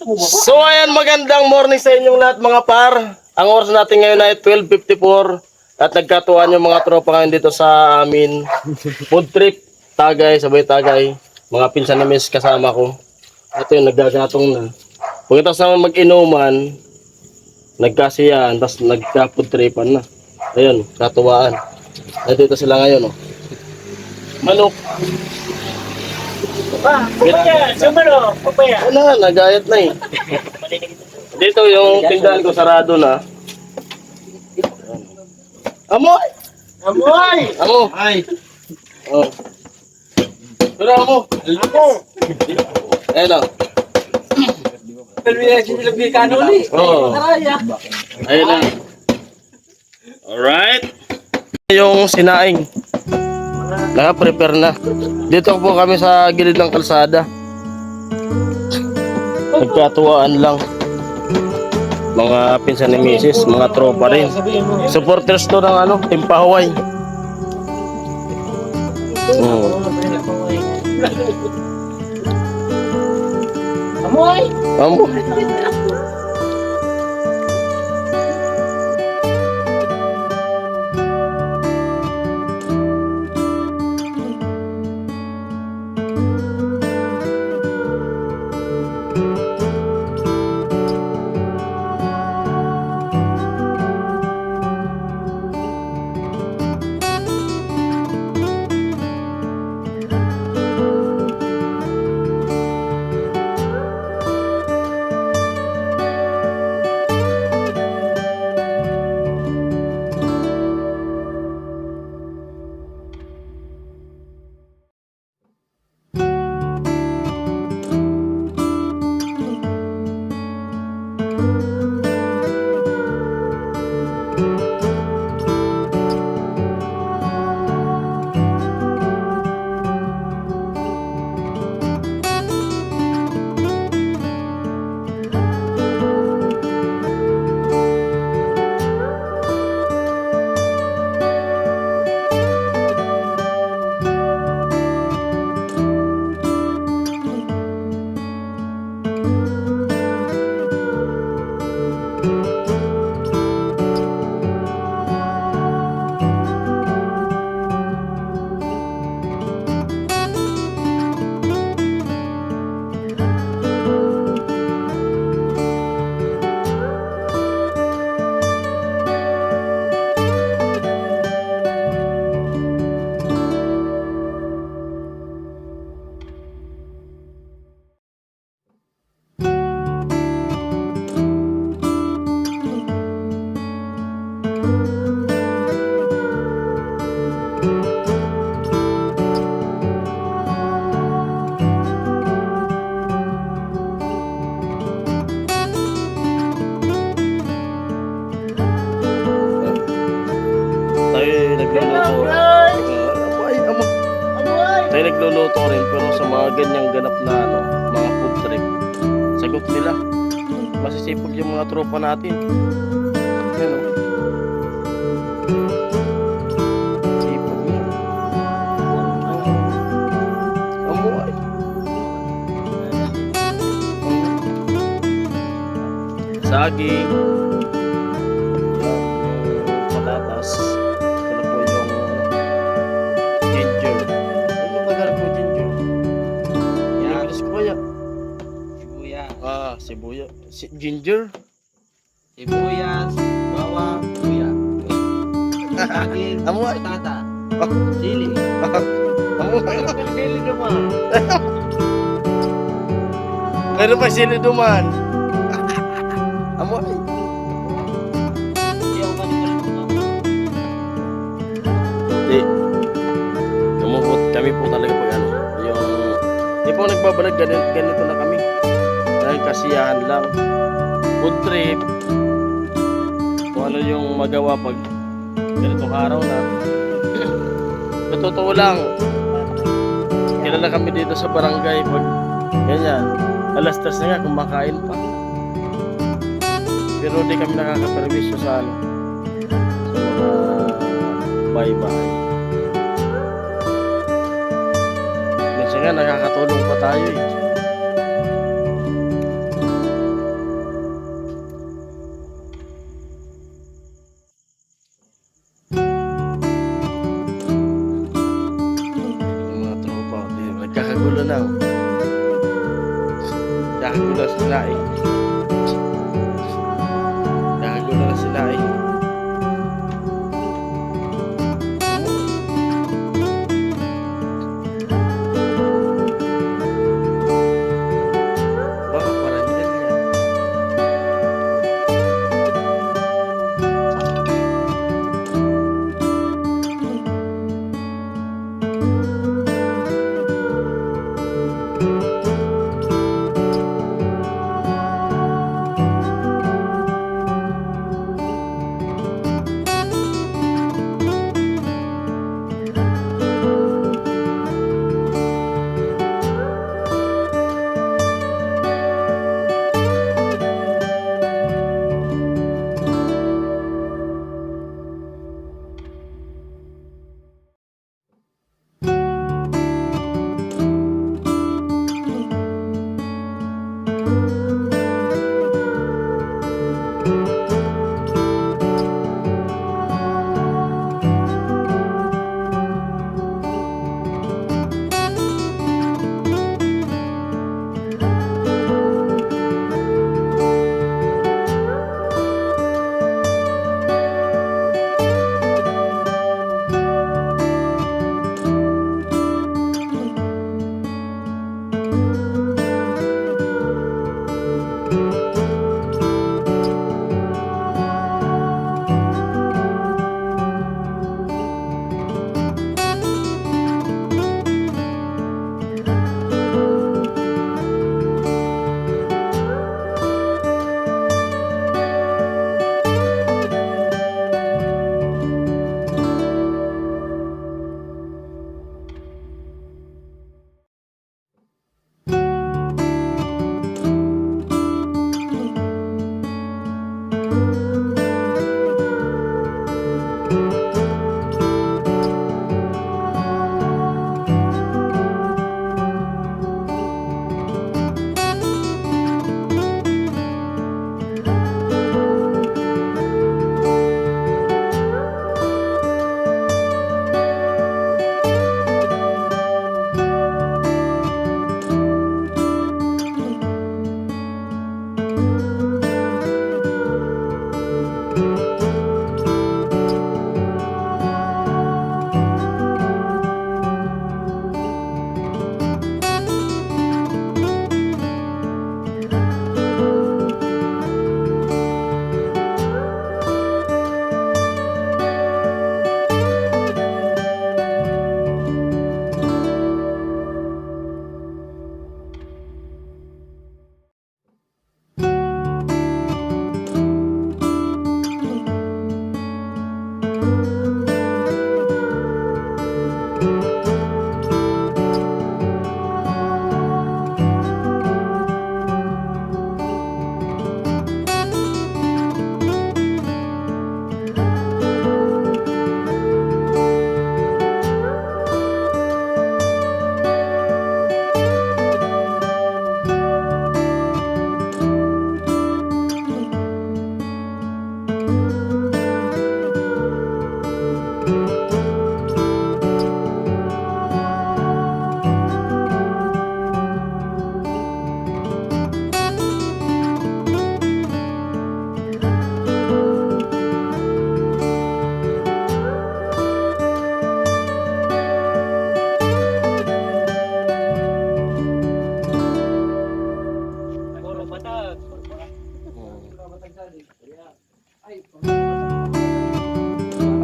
So ayan, magandang morning sa inyong lahat mga par. Ang oras natin ngayon ay 12:54 at nagkatuwaan yung mga tropa ngayon dito sa amin. Food trip, Tagay, sabay Tagay. Mga pinsan ni Miss kasama ko. Ito yung naggagatong na. Pagkatapos naman mag-inuman, nagkasiyahan, tapos nagka-food tripan na. Ayun, katuwaan. Dito sila ngayon, oh. Manok. Wala, nagayat na eh. Dito yung tindahan ko sarado na. Amoy! Amoy! Amo! Ay! Oh. Pero amo! Ayan o. Pero yung sinilagay ka ano ulit. Oo. Ayan na. Alright. Yung sinaing. Naka-prepare na. Dito po kami sa gilid ng kalsada. Nagkatuwaan lang. Mga pinsan ni Mrs., mga tropa rin. Supporters to ng ano, Team Pahuway. Amoy! Amo. Tayo nagluluto rin pero sa mga ganyang ganap na ano, mga food trip, sagot nila. Masisipag yung mga tropa natin. Yan o. Sipag niya. Amuay. Saging. Yung patatas. Ito na po yung ginger. Ano tagarap mo ginger? Yan. English ko kaya? Sibuyas. Sibuyas. Ginger? Sibuyas. Bawang. Luya. Saging. Amoy. Patata. Sili. Amuay. Sili naman. Meron pa sila duman. Amoy. Hindi ako manipulit mo. Hindi. Kami po talaga pag ano. Yung... Hindi po nagbabalag. Ganito na kami. Dahil kasiyahan lang. Food trip. Kung ano yung magawa pag ganitong araw na. Totoo lang. Kilala kami dito sa barangay pag ganyan. Alas 3 na nga kumakain pa. Pero di kami nakakaperwisyo sa ano. Sa mga bahay-bahay. Minsan nga nakakatulong pa tayo eh. Gago na sila eh. Gago na sila eh. Baka parang dyan yan.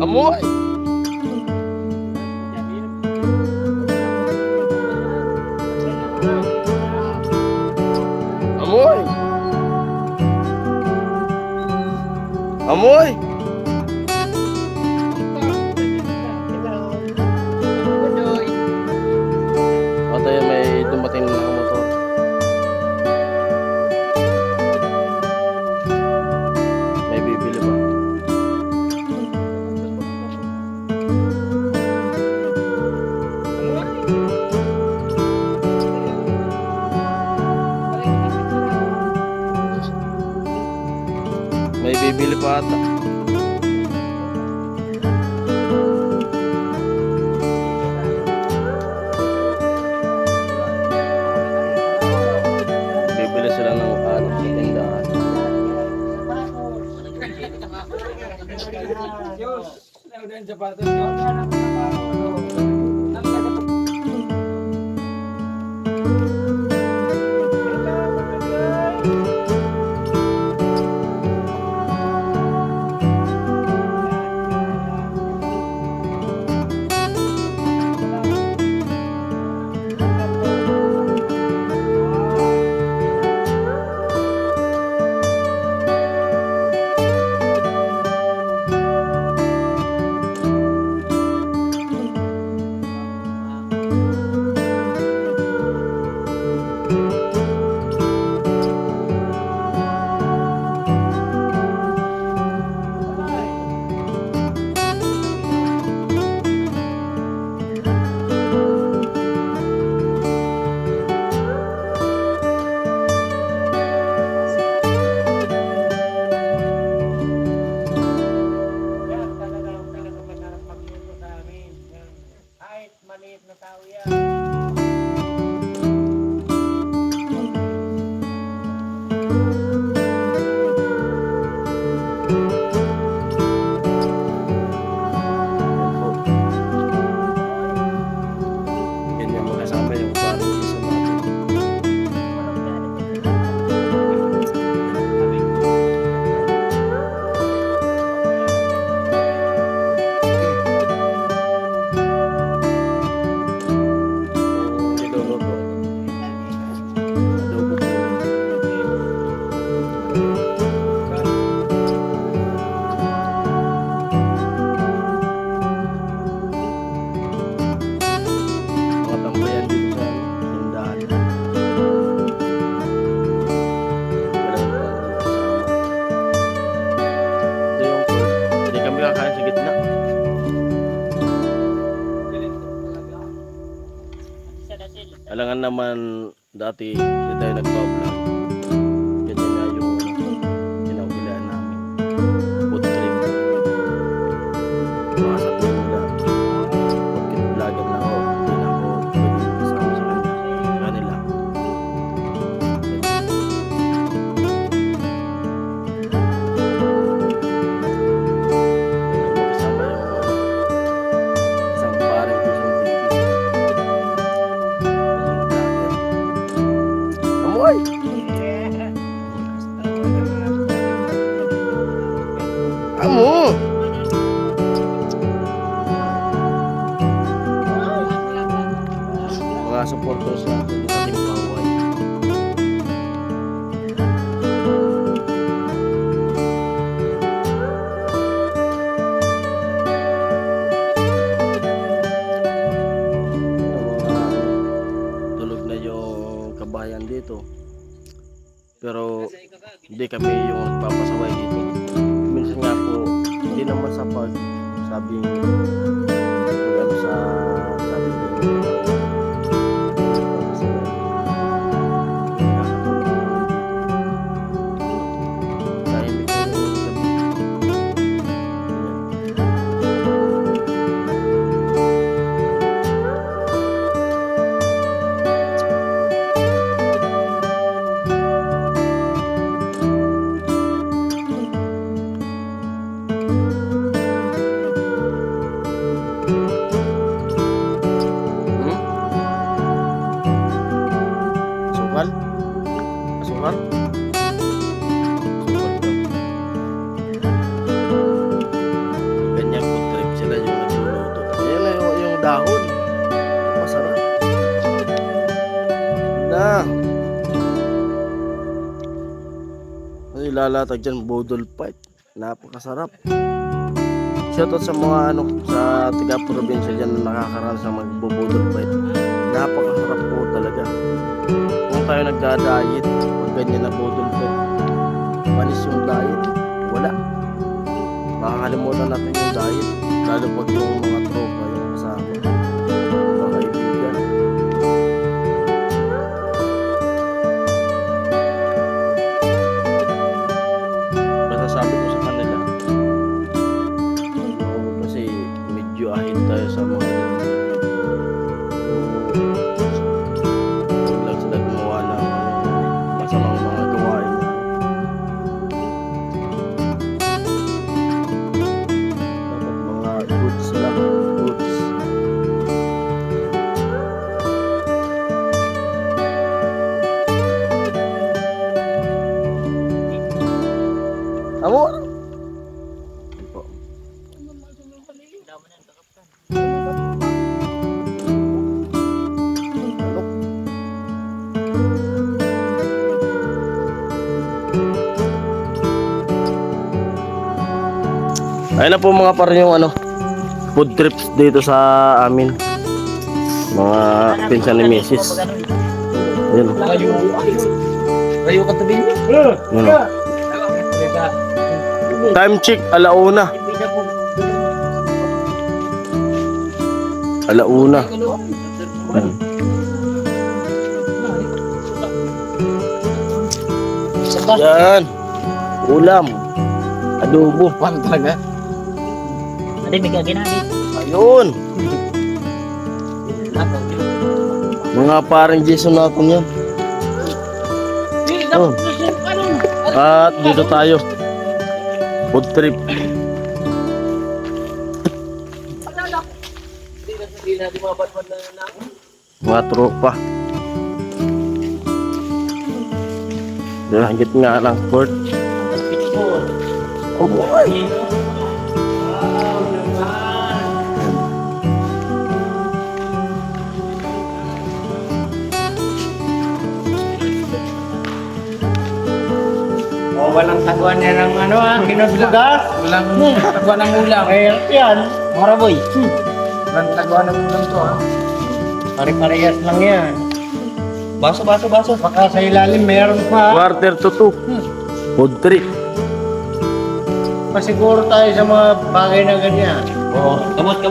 Amoy! Amoy! Amoy! O tayo, may dumating na motor. May bibili ba? May bibili pa ata. Bibili sila Diyos, naunan sapatos ko. Yan yung magkasama yung parang isa natin. Niluluto. Adobo po. Mga tambayan dito sa tindahan. Kailangan pa kasama. Ito yung pork. Hindi kami kakain sa gitna. Alangan naman dati hindi tayo nagpa-vlog. Ganyan nga yung pinaugilaan namin. Food trip. Mga sabihin nila, bakit vlogger na ako, hindi na ako pwede kasama sa kanila. Kasama yung isang parang isang TV. Amoy! Amo! Mga supporters natin ng ating paway. Tulog na yung kabayan dito. Pero hindi kami yung nagpapasaway dito. Minsan nga po, hindi naman sa sabing ano sa sabing dito. Tahimik na yung gabi. Asukal? Asukal? Asukal daw. Ganyan food trip sila yung nagluluto. Ayan na yung dahon. Masarap. Na. Ay, lalatag dyan, Bodol Fight. Napakasarap. Shoutout sa mga sa taga-probinsya dyan na nakakaranas ng magbubudol fight. Napakasarap po talaga. Kung tayo nagda-diet, pag ganyan na budol fight, manis yung diet, wala. Makakalimutan natin yung diet, lalo pag yung mga tropa yung kasama, mga kaibigan. Basta sabi ko sa kanila, kasi medyo ahit tayo sa mga huwag lang sila gumawa ng masamang mga gawain. Amo. Ayun na po mga par yung ano, food trips dito sa amin. Mga pinsan ni Mrs. Ayun. Rayo ka tabi niya. Ayun. Time check, alauna. Alauna. Ayun. Yan. Ulam. Adobo. Pan talaga. Ada mega ginamit. Ayun. Mga parang Jason natin yan. Oh. At dito tayo. Food trip. Mga tropa. Hangit nga lang court. Oh boy. Oh, walang taguan niya ng ano kinuslugas. Walang taguan ng ulam. Eh, yan. Maraboy. Walang taguan ng ulam to ha. Pare-parehas lang yan. Baso. Baka sa ilalim meron pa. Quarter to 2. Food trip. Pasiguro tayo sa mga bagay na ganyan. Oo. Kamot.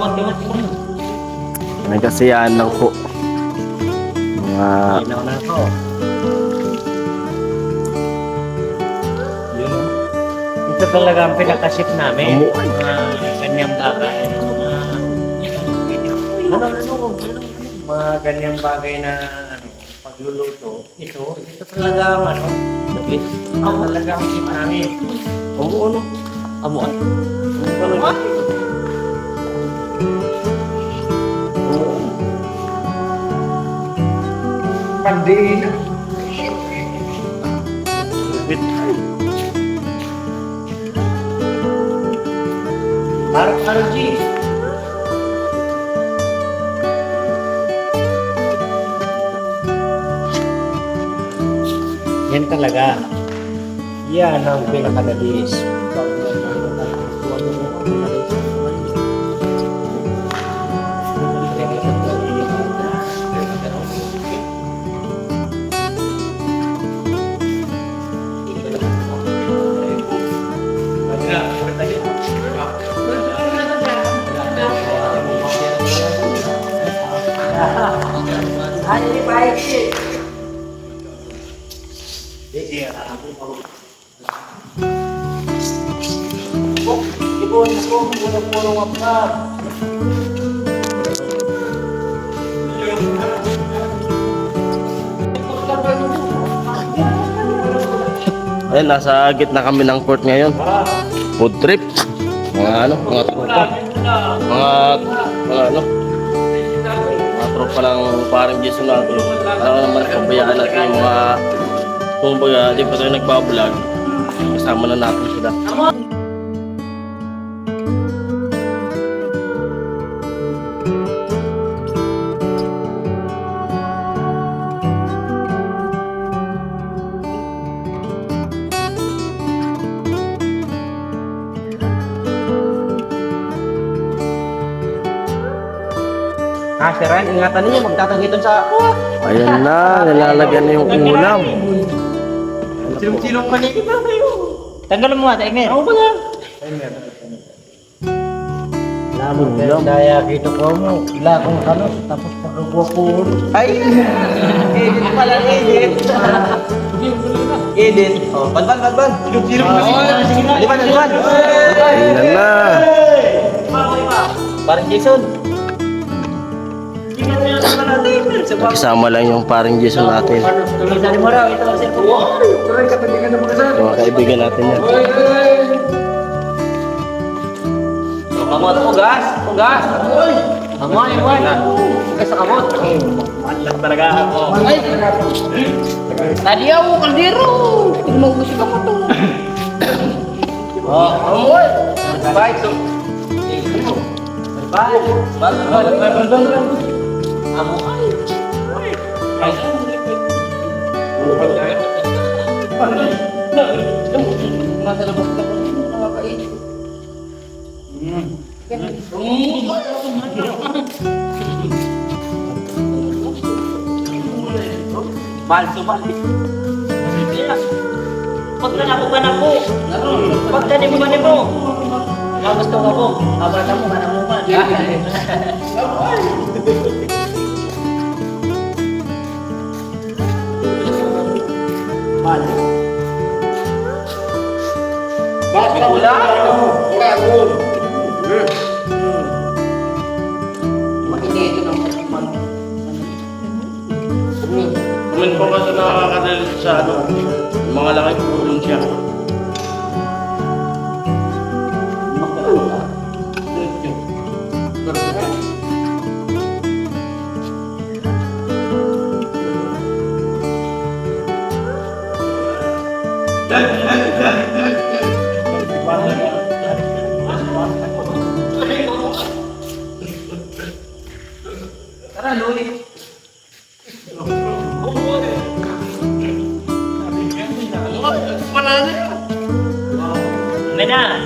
Nagkasiyaan lang po. Mga Inaw na ako. Ito talaga ang pinakasip namin. Mga ganyang bagay. Mga ganyang bagay na pagluluto. Ito talaga ang ano. Ito talaga ang sip namin. Oo, ano? Amuan. Pandiin. Parang G. Yan talaga. Yan ang pinakadalis. ayun, nasa gitna kami ng court ngayon. Food trip. Mga tropa. Mga tropa ng parang Jason natin. Alam naman, pabayaan natin yung mga kumbaga, di pa tayo nagbablog. Kasama na natin sila. Siran, ingatan ninyo, magtatagitan sa... Ayan na, nilalagyan na yung ulam. Silong-silong manigit na kayo. Tanggalin mo ata, Emer. Ako ba nga? Lamang kayo, daya kita ko mo. Ila kong kanos, tapos pagkabuha ko. Ay! Edit pala, edit. Edit. Oh, badban. Silong-silong manigit. Aliman. Ayan na. Parang Jason. Kasama lang yung parang Jason natin. Tuloy mo raw, ito ang cellphone mo. Mga kaibigan natin yan. Kamot, pugas. Amoy. Pugas sa kamot. Malas talaga ako. Tadi ako, kaldero. Tignan ko si kamot. Oh, amoy. Bye. So, bye. Amo ay. Nasa labas na nakakain. Balso ba? Pagka po. Pagka di mo. Gusto ka po. Abata mo, mana mo man. Bal. Basta wala. Makinito ng mag. Kumin po kasi nakakadal sa ano, mga laking probinsya. Tara, Louie. May na.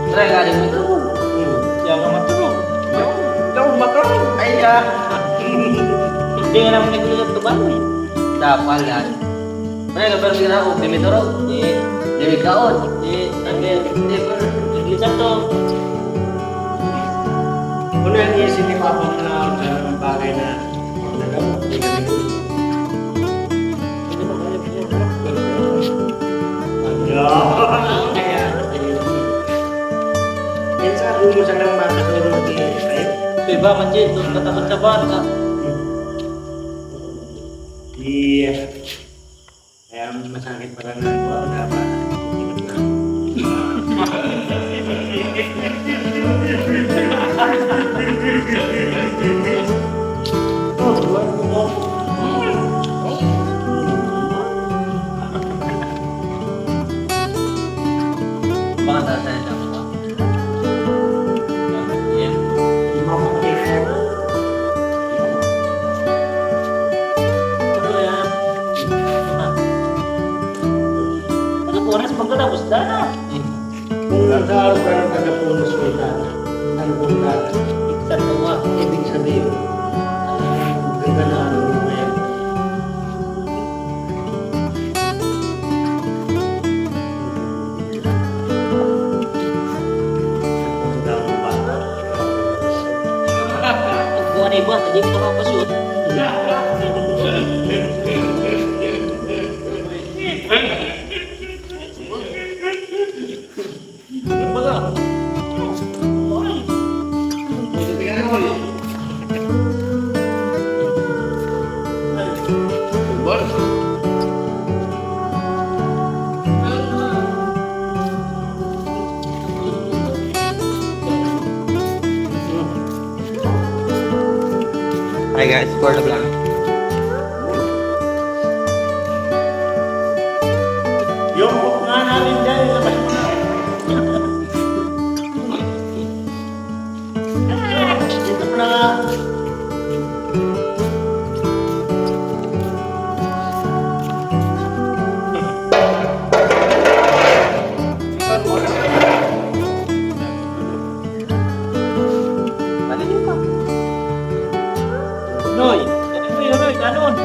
Try galing mo ito. Jangan matulog. Jangan matulog. Ay, hindi nga naman naglulog ito ba? Dapat yan. Ano yung pero ako, Dimitro? Hindi kaon. Hindi, pero naglisan to. Ano yung iisip ni Papa mo na bagay na nagawa? Hindi kami minsan, mo siya nang makatulong na tayo. So iba man dyan, doon katakot sa bata. Iya. Kaya masakit pa lang ako. Dapat. Baka tayo na ako. Yan. Ano yan? Ano po, oras pagkatapos na na. Kung nasa araw ka ng tagapunos ko ita, ano kung dati? Iksan mo nga. Ibig sabihin, ganda na ano mo yan. Ang dami bata. Kung ano iba, hindi ko makapashoot. Baga. Hi guys, for the vlog. Yung book nga namin dyan, labas mo na. Dito mo na nga. Balikin pa. Noy, Noy, kanon.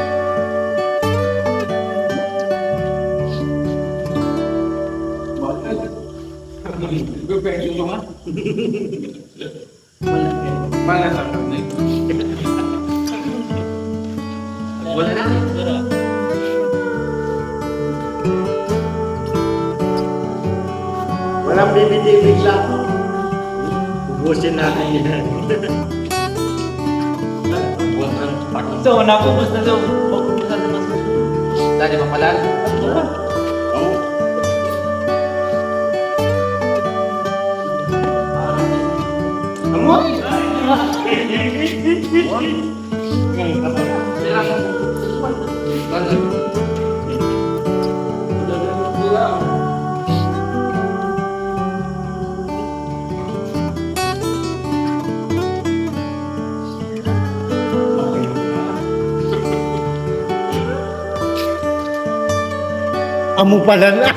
Wala na. Walang bibili bigla. Ubusin natin yan. So, nakubos na so. Pagkubusan na mas. Dali pa pala. Amo pala na.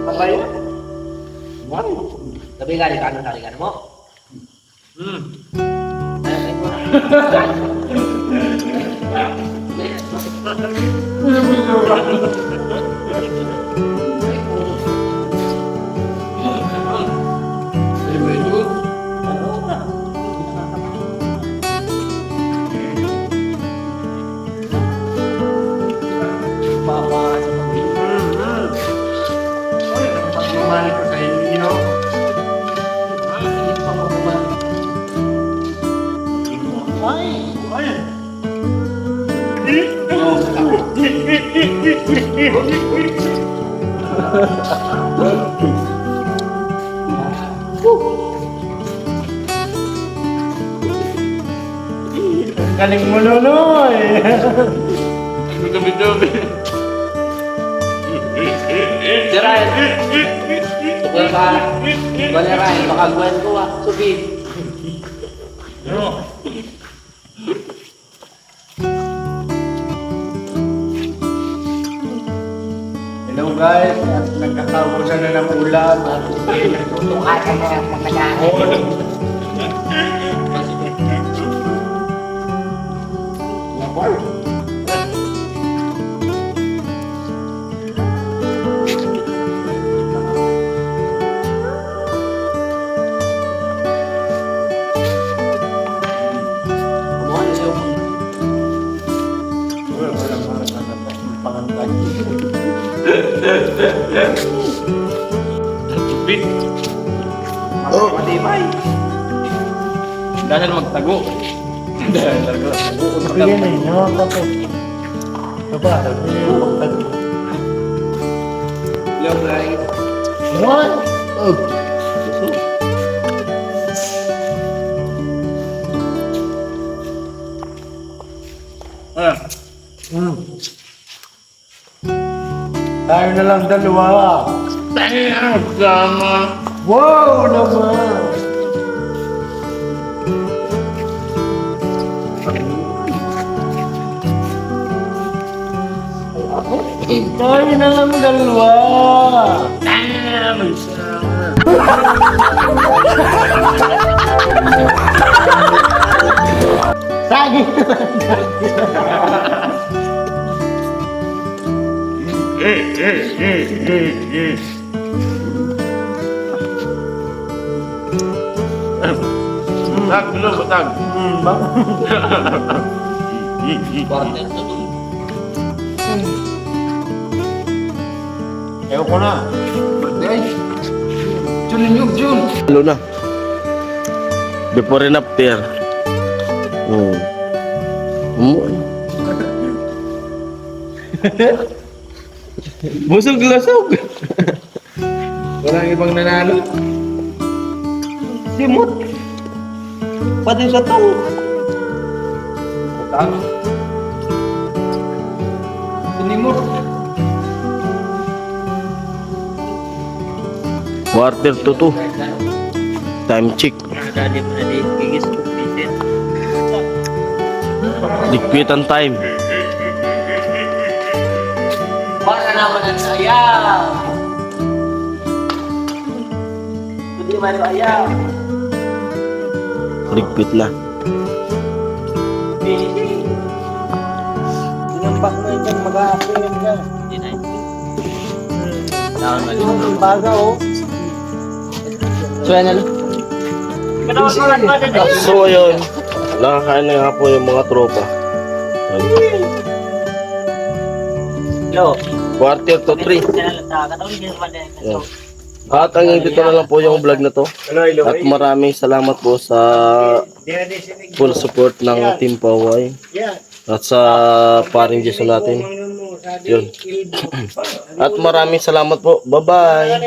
Sabay na. Sabi nga, kano mo? Ay, mo. Pagmamahal ko sa inyo. Galing mo, Nonoy. Gabi-gabi. Si Ryan. Tukul ka. Bale Ryan, baka gawin ko Subi. Hello guys, at nagkakabusan na ng ulan. Tutukan ka na ang magkakain. Tupit. Oh. Matibay. Dahil magtago. Dahil magtago. Bigyan eh, no? Tapos. Diba? Hello, Ryan. What? Oh. Tayo na lang dalawa. Sama. Wow naman! Tayo na lang dalawa. Saging Batag, dulu, batag. Partner to dun. Ewan ko na. Lalo na. Before and after. Busog-lasog. Walang ibang nanalo. Simot. Pati sa tong. Utang. Sinimot. Quarter to 2. Time check. Dali mo na di gigis ko pisit. Likpitan time. Para naman ang sayang. Hindi man sayang. Ligpit na. Sinampak mo yun dyan, mag-a-appear ka. Hindi na. Down na Ang baga oh. So yan na lang. So ayun, nakakain na nga po yung mga tropa. Hello. Quarter to 3. Yan. At hanggang dito na lang po yung vlog na to. At maraming salamat po sa full support ng Team Paway. At sa paring Jason natin. Yun. At maraming salamat po. Bye-bye.